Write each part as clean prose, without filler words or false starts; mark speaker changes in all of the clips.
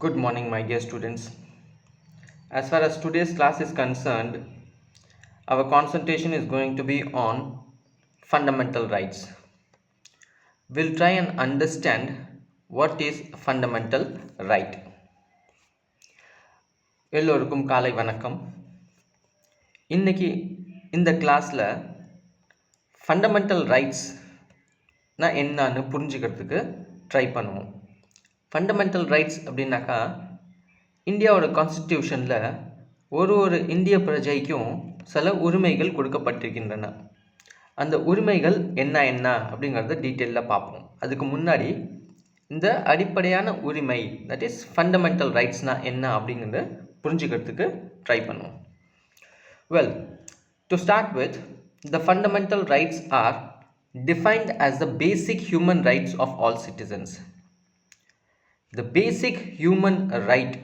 Speaker 1: Good morning, my dear students. As far as today's class is concerned, our concentration is going to be on fundamental rights. We'll try and understand what is fundamental right. எல்லோருக்கும் காலை வணக்கம். இன்னைக்கு இந்த கிளாஸில் fundamental ரைட்ஸ்னா என்னன்னு புரிஞ்சுக்கிறதுக்கு try பண்ணுவோம். Fundamental rights அப்படின்னாக்கா இந்தியாவோட கான்ஸ்டிடியூஷனில் ஒரு இந்திய பிரஜைக்கும் சில உரிமைகள் கொடுக்கப்பட்டிருக்கின்றன. அந்த உரிமைகள் என்ன அப்படிங்கிறத டீட்டெயிலில் பார்ப்போம். அதுக்கு முன்னாடி இந்த அடிப்படையான உரிமை, தட் இஸ் ஃபண்டமெண்டல் ரைட்ஸ்னால் என்ன அப்படிங்கிறத புரிஞ்சுக்கிறதுக்கு ட்ரை பண்ணுவோம். Well, to start with, the fundamental rights are defined as the basic human rights of all citizens. The basic human right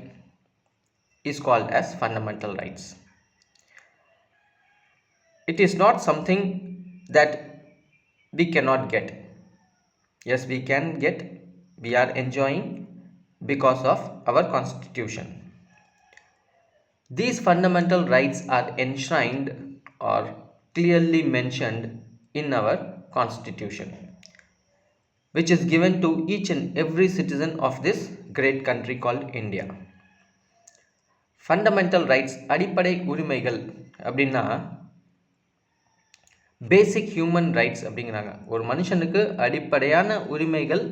Speaker 1: is called as fundamental rights. It is not something that we cannot get. Yes, we can get, we are enjoying because of our constitution. These fundamental rights are enshrined or clearly mentioned in our constitution, which is given to each and every citizen of this great country called India. Fundamental rights, அடிப்படை உரிமைகள் அப்படின்னா பேசிக் human rights அப்படிங்கிறாங்க. ஒரு மனுஷனுக்கு அடிப்படையான உரிமைகள்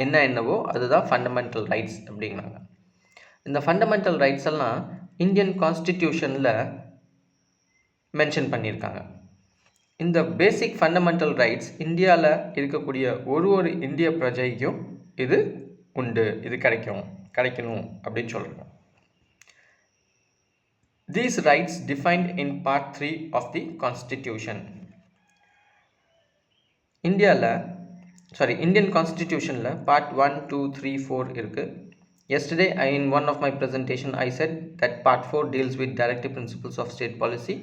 Speaker 1: என்னவோ அதுதான் ஃபண்டமெண்டல் ரைட்ஸ் அப்படிங்கிறாங்க. இந்த ஃபண்டமெண்டல் ரைட்ஸ் எல்லாம் இந்தியன் கான்ஸ்டிடியூஷனில் மென்ஷன் பண்ணியிருக்காங்க. இந்த பேசிக் ஃபண்டமெண்டல் ரைட்ஸ் இந்தியாவில் இருக்கக்கூடிய ஒரு இந்திய பிரஜைக்கும் இது உண்டு, இது கிடைக்கணும் அப்படின்னு சொல்கிறாங்க. These rights defined in part 3 of the constitution. Indian constitutionல part 1, 2, 3, 4 இருக்கு. Yesterday in one of my presentation I said that part 4 deals with directive principles of state policy,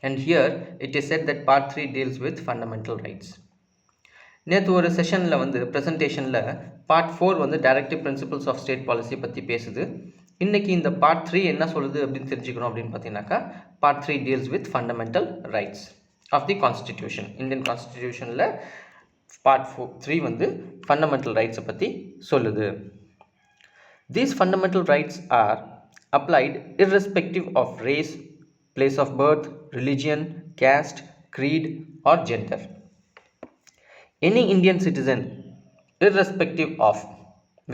Speaker 1: and here it is said that part 3 deals with fundamental rights. நேற்று ஒரு செஷனில் ப்ரெசன்டேஷனில் part 4 directive principles of state policy பற்றி பேசுது. இன்றைக்கி இந்த part 3 என்ன சொல்லுது அப்படின்னு தெரிஞ்சுக்கணும் அப்படின்னு பார்த்தீங்கன்னாக்கா part 3 deals with fundamental rights of the constitution. Indian கான்ஸ்டிடியூஷனில் பார்ட் 3 ஃபண்டமெண்டல் ரைட்ஸை பற்றி சொல்லுது. These fundamental rights are applied irrespective of race, place of birth, religion, caste, creed or gender. Any Indian citizen, irrespective of,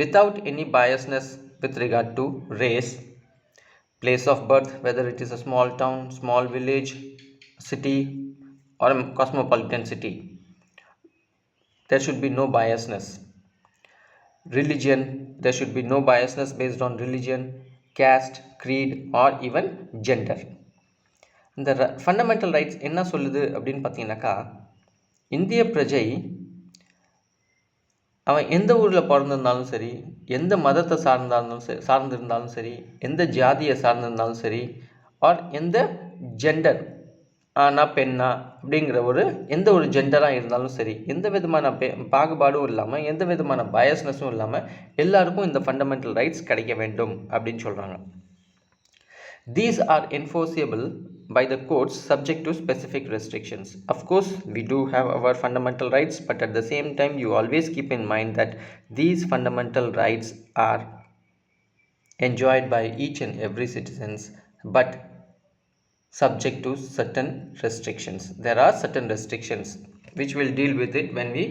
Speaker 1: without any biasness with regard to race, place of birth, whether it is a small town, small village, city or a cosmopolitan city, there should be no biasness. Religion, there should be no biasness based on religion, caste, creed or even gender. இந்த fundamental rights என்ன சொல்லுது அப்படின்னு பார்த்தீங்கன்னாக்கா இந்திய பிரஜை அவன் எந்த ஊரில் பிறந்திருந்தாலும் சரி, எந்த மதத்தை சார்ந்திருந்தாலும் சரி, எந்த ஜாதியை சார்ந்திருந்தாலும் சரி, ஆர் எந்த ஜெண்டர், ஆனா பெண்ணா அப்படிங்கிற எந்த ஒரு ஜெண்டராக இருந்தாலும் சரி, எந்த விதமான பாகுபாடும் இல்லாமல், எந்த விதமான பயஸ்னஸும் இல்லாமல் எல்லாருக்கும் இந்த ஃபண்டமெண்டல் ரைட்ஸ் கிடைக்க வேண்டும் அப்படின்னு சொல்கிறாங்க. These are enforceable by the courts subject to specific restrictions. Of course, we do have our fundamental rights, but at the same time, you always keep in mind that these fundamental rights are enjoyed by each and every citizens, but subject to certain restrictions. There are certain restrictions which we'll deal with it when we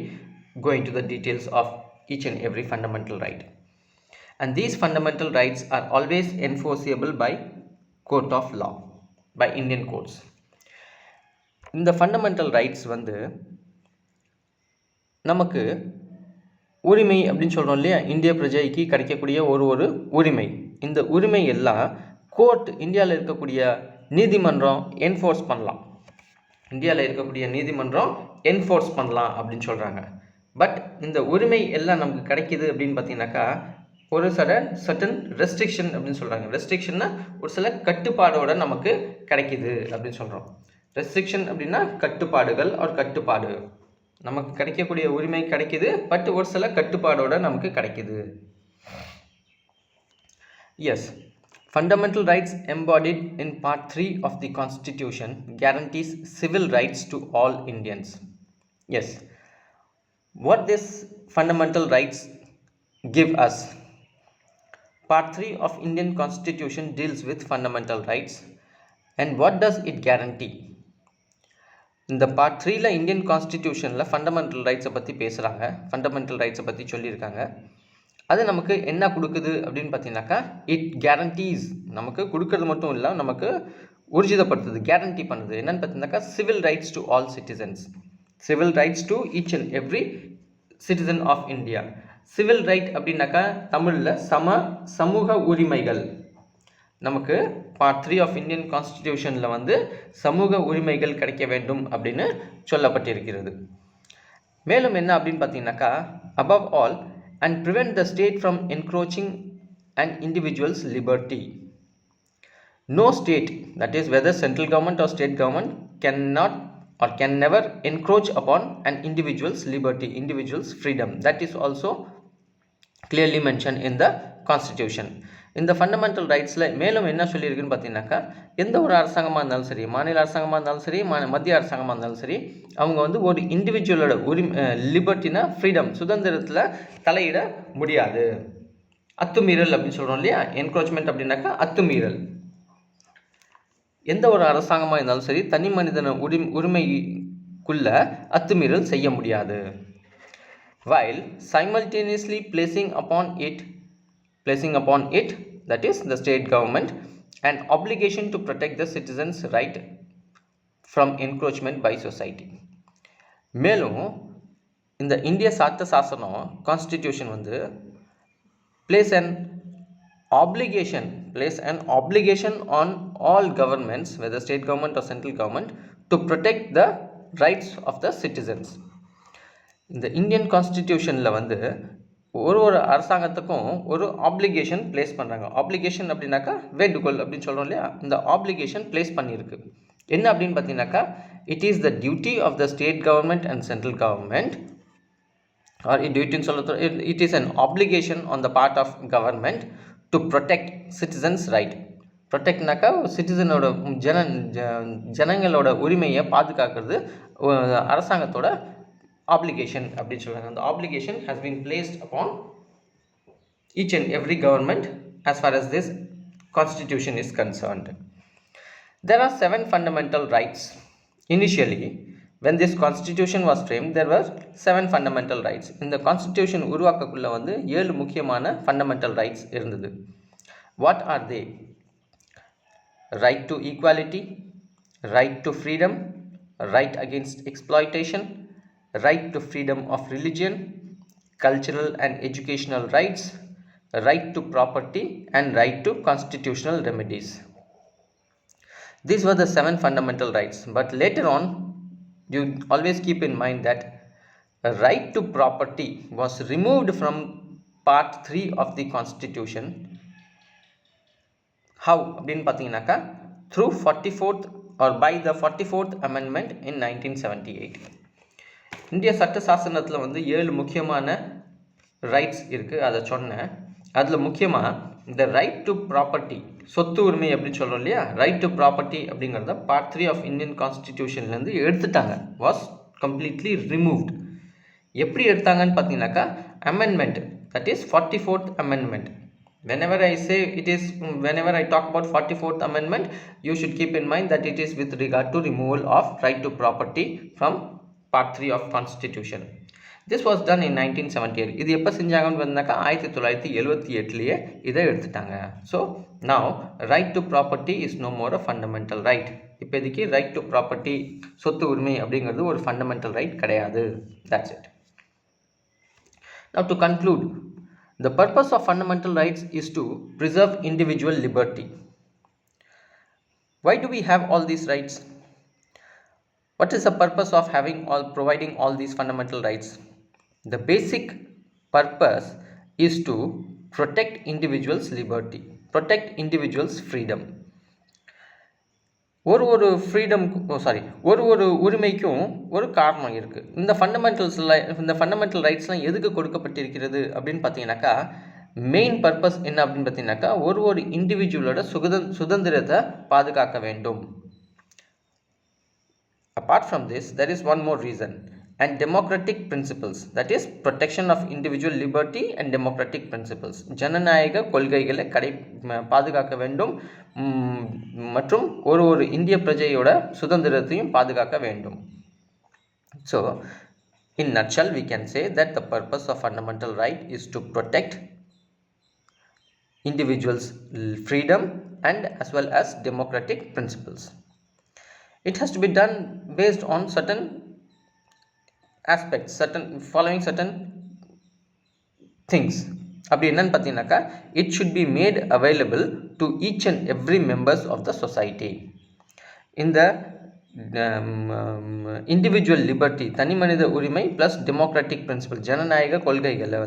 Speaker 1: go into the details of each and every fundamental right. And these fundamental rights are always enforceable by court of law, by Indian courts. இந்த fundamental rights நமக்கு உரிமை அப்படின்னு சொல்கிறோம் இல்லையா, இந்திய பிரஜைக்கு கிடைக்கக்கூடிய ஒரு உரிமை. இந்த உரிமை எல்லாம் கோர்ட், இந்தியாவில் இருக்கக்கூடிய நீதிமன்றம் என்ஃபோர்ஸ் பண்ணலாம். இந்தியாவில் இருக்கக்கூடிய நீதிமன்றம் என்ஃபோர்ஸ் பண்ணலாம் அப்படின்னு சொல்கிறாங்க. பட் இந்த உரிமை எல்லாம் நமக்கு கிடைக்கிது அப்படின்னு பார்த்தீங்கன்னாக்கா ஒரு சர்டன் ரெஸ்ட்ரிக்ஷன் அப்படின்னு சொல்கிறாங்க. ரெஸ்ட்ரிக்ஷன்னா ஒரு சில கட்டுப்பாடோடு நமக்கு கிடைக்கிது அப்படின்னு சொல்கிறோம். ரெஸ்ட்ரிக்ஷன் அப்படின்னா கட்டுப்பாடுகள், ஒரு கட்டுப்பாடு, நமக்கு கிடைக்கக்கூடிய உரிமை கிடைக்கிது, பட் ஒரு சில கட்டுப்பாடோடு நமக்கு கிடைக்கிது. Yes, fundamental rights embodied in Part 3 of the Constitution guarantees civil rights to all Indians. Yes, what these fundamental rights give us? Part 3 of Indian Constitution deals with fundamental rights, and what does it guarantee? இந்த part 3ல Indian கான்ஸ்டிடியூஷனில் fundamental ரைட்ஸை பற்றி பேசுகிறாங்க, fundamental ரைட்ஸை பற்றி சொல்லியிருக்காங்க. அது நமக்கு என்ன கொடுக்குது அப்படின்னு பார்த்தீங்கன்னாக்கா, இட் கேரண்டீஸ், நமக்கு கொடுக்கறது மட்டும் இல்லை, நமக்கு ஊர்ஜிதப்படுத்துது, கேரண்டி பண்ணுது. என்னன்னு பார்த்தீங்கன்னாக்கா, civil rights to all citizens, civil rights to each and every citizen of India. Civil right அப்படின்னாக்கா தமிழில் சமூக உரிமைகள். நமக்கு பார்ட் 3 ஆஃப் இந்தியன் கான்ஸ்டிடியூஷனில் வந்து சமூக உரிமைகள் கிடைக்க வேண்டும் அப்படின்னு சொல்லப்பட்டிருக்கிறது. மேலும் என்ன அப்படின்னு பார்த்தீங்கன்னாக்கா, above all and prevent the state from encroaching an individual's liberty. No state, that is whether central government or state government, cannot or can never encroach upon an individual's liberty, individual's freedom. That is also clearly mentioned in the constitution. இந்த fundamental ரைட்ஸில் மேலும் என்ன சொல்லியிருக்குன்னு பார்த்தீங்கன்னாக்கா, எந்த ஒரு அரசாங்கமாக இருந்தாலும் சரி, மாநில அரசாங்கமாக இருந்தாலும் சரி, மத்திய அரசாங்கமாக இருந்தாலும் சரி, அவங்க வந்து ஒரு இண்டிவிஜுவலோட லிபர்ட்டினா ஃப்ரீடம், சுதந்திரத்தில் தலையிட முடியாது. அத்துமீறல் அப்படின்னு சொல்கிறோம் இல்லையா, என்க்ரோச்மெண்ட் அப்படின்னாக்கா அத்துமீறல். எந்த ஒரு அரசாங்கமாக இருந்தாலும் சரி, தனி மனிதன உரிமைக்குள்ள அத்துமீறல் செய்ய முடியாது. while simultaneously placing upon it, that is the state government, an obligation to protect the citizens' right from encroachment by society. மேலும் இந்த இந்திய சட்ட சாசனம் கான்ஸ்டிடியூஷன் வந்து place an obligation on all governments, whether state government or central government, to protect the rights of the citizens. இந்த Indian கான்ஸ்டிடியூஷனில் வந்து ஒரு அரசாங்கத்துக்கும் ஒரு ஆப்ளிகேஷன் பிளேஸ் பண்ணுறாங்க. ஆப்ளிகேஷன் அப்படின்னாக்கா வேண்டுகோள் அப்படின்னு சொல்கிறோம் இல்லையா, இந்த ஆப்ளிகேஷன் பிளேஸ் பண்ணியிருக்கு. என்ன அப்படின்னு பார்த்தீங்கன்னாக்கா, it is the duty of the state government and central government, or டியூட்டின்னு சொல்ல, it is an application on the part of government to protect citizens right. ப்ரொடெக்ட்னாக்கா சிட்டிசனோட ஜனங்களோட உரிமையை பாதுகாக்கிறது அரசாங்கத்தோட obligation அப்படின்னு சொல்றாங்க. அந்த obligation has been placed upon each and every government as far as this constitution is concerned. There are 7 fundamental rights. Initially, when this constitution was framed, there were 7 fundamental rights. இந்த constitution உருவாக்கக்குள்ள வந்து 7 முக்கியமான fundamental rights இருந்தது. What are they? Right to equality, right to freedom, right against exploitation, right to freedom of religion, cultural and educational rights, right to property, and right to constitutional remedies. These were the 7 fundamental rights, but later on you always keep in mind that a right to property was removed from part 3 of the constitution. How அப்படினு பாத்தீங்கன்னாக்கா, through 44th or by the 44th amendment in 1978. இந்திய சட்ட சாசனத்தில் வந்து 7 முக்கியமான rights இருக்குது, அதை சொன்னேன். அதில் முக்கியமாக இந்த ரைட் டு ப்ராப்பர்ட்டி, சொத்து உரிமை அப்படின்னு சொல்கிறோம் இல்லையா, ரைட் டு ப்ராப்பர்ட்டி அப்படிங்கிறத பார்ட் 3 ஆஃப் இந்தியன் கான்ஸ்டிடியூஷன்லேருந்து எடுத்துட்டாங்க, வாஸ் கம்ப்ளீட்லி ரிமூவ்ட். எப்படி எடுத்தாங்கன்னு பார்த்தீங்கன்னாக்கா, amendment, that is 44th amendment. Whenever I talk about 44th amendment, you should keep in mind that it is with regard to removal of right to property from part 3 of constitution. This was done in 1978. இது எப்போ செஞ்சாங்கன்னு பார்த்தீங்கன்னாக்கா 1978லேயே இதை எடுத்துட்டாங்க. So now right to property is no more a fundamental right. இப்போதைக்கு right to property, சொத்து உரிமை அப்படிங்கிறது ஒரு ஃபண்டமெண்டல் ரைட் கிடையாது. That's it. Now to conclude, the purpose of fundamental rights is to preserve individual liberty. Why do we have all these rights? What is the purpose of providing all these fundamental rights? The basic purpose is to protect individuals' liberty, protect individuals' freedom. ஒரு உரிமைக்கும் ஒரு காரணம் இருக்குது. இந்த fundamental ரைட்ஸ்லாம் எதுக்கு கொடுக்கப்பட்டிருக்கிறது அப்படின்னு பார்த்தீங்கன்னாக்கா, main purpose என்ன அப்படின்னு பார்த்தீங்கன்னாக்கா ஒரு இண்டிவிஜுவலோட சுதந்திரத்தை பாதுகாக்க வேண்டும். Apart from this, there is one more reason, and democratic principles, that is protection of individual liberty and democratic principles. ஜனநாயக கொள்கைகளை பாதுகாக்க வேண்டும் மற்றும் ஒரு இந்திய பிரஜையோட சுதந்திரத்தையும் பாதுகாக்க வேண்டும். So in nutshell we can say that the purpose of fundamental right is to protect individuals' freedom and as well as democratic principles. It has to be done based on certain aspects, following certain things. அப்படி என்னன்னு பார்த்தீங்கன்னாக்கா it should be made available to each and every members of the society. இந்த individual liberty தனி மனித உரிமை plus democratic principal ஜனநாயக கொள்கைகளை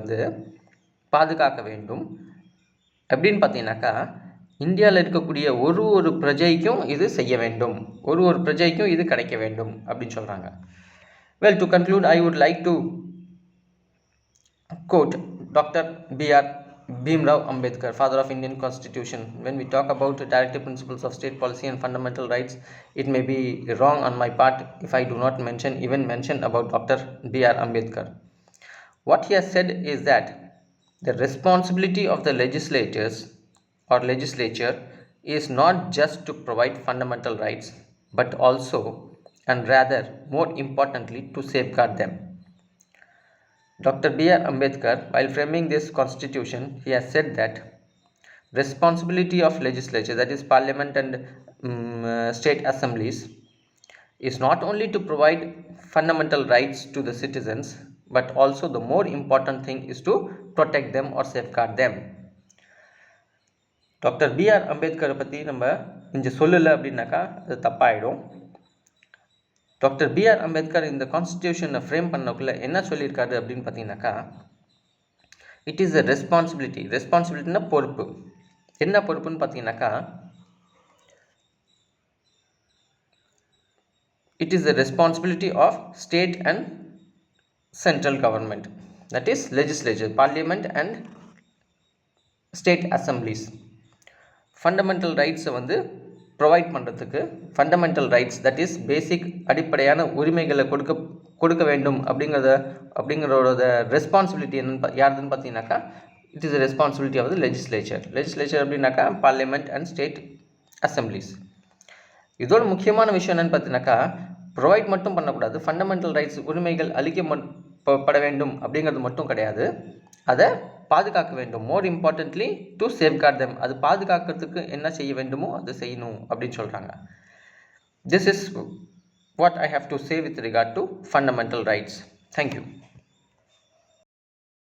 Speaker 1: பாதுகாக்க வேண்டும். எப்படின்னு பார்த்தீங்கன்னாக்கா இந்தியாவில் இருக்கக்கூடிய ஒரு பிரஜைக்கும் இது செய்ய வேண்டும், ஒரு பிரஜைக்கும் இது கிடைக்க வேண்டும் அப்படின்னு சொல்கிறாங்க. Well, to conclude, I would like to quote Dr. B.R. Bhimrao Ambedkar, father of Indian Constitution. When we talk about directive principles of state policy and fundamental rights, it may be wrong on my part if I do not mention about Dr. B.R. Ambedkar. What he has said is that the responsibility of the legislators or legislature is not just to provide fundamental rights, but also and rather more importantly to safeguard them. Dr. B.R. Ambedkar, while framing this constitution, he has said that responsibility of legislature, that is parliament and state assemblies, is not only to provide fundamental rights to the citizens, but also the more important thing is to protect them or safeguard them. Doctor B R அம்பேத்கரை பற்றி நம்ம இங்கே சொல்லலை அப்படின்னாக்கா அது தப்பாயிடும். Doctor PR Ambedkar இந்த கான்ஸ்டிடியூஷனை frame பண்ணக்குள்ள என்ன சொல்லியிருக்காரு அப்படின்னு பார்த்தீங்கன்னாக்கா இட் இஸ் அ ரெஸ்பான்சிபிலிட்டினா பொறுப்பு. என்ன பொறுப்புன்னு பார்த்தீங்கன்னாக்கா it is the responsibility of state and central government, that is legislature, parliament and state assemblies. Fundamental ரைட்ஸை ப்ரொவைட் பண்ணுறதுக்கு fundamental rights, that is basic அடிப்படையான உரிமைகளை கொடுக்க வேண்டும் அப்படிங்கிறத ரெஸ்பான்சிபிலிட்டி யாருதுன்னு பார்த்தீங்கன்னாக்கா it is the responsibility of the legislature அப்படின்னாக்கா பார்லிமெண்ட் அண்ட் ஸ்டேட் அசம்பிளிஸ். இதோட முக்கியமான விஷயம் என்னென்னு பார்த்தீங்கன்னாக்கா ப்ரொவைட் மட்டும் பண்ணக்கூடாது, ஃபண்டமெண்டல் ரைட்ஸ் உரிமைகள் அளிக்கப்பட வேண்டும் அப்படிங்கிறது மட்டும் கிடையாது, அதை பாதுகாக்க வேண்டும். More importantly to safeguard them, அது பாதுகாக்கிறதுக்கு என்ன செய்ய வேண்டுமோ அது செய்யணும் அப்படின்னு சொல்கிறாங்க. This is what I have to say with regard to fundamental rights. Thank you.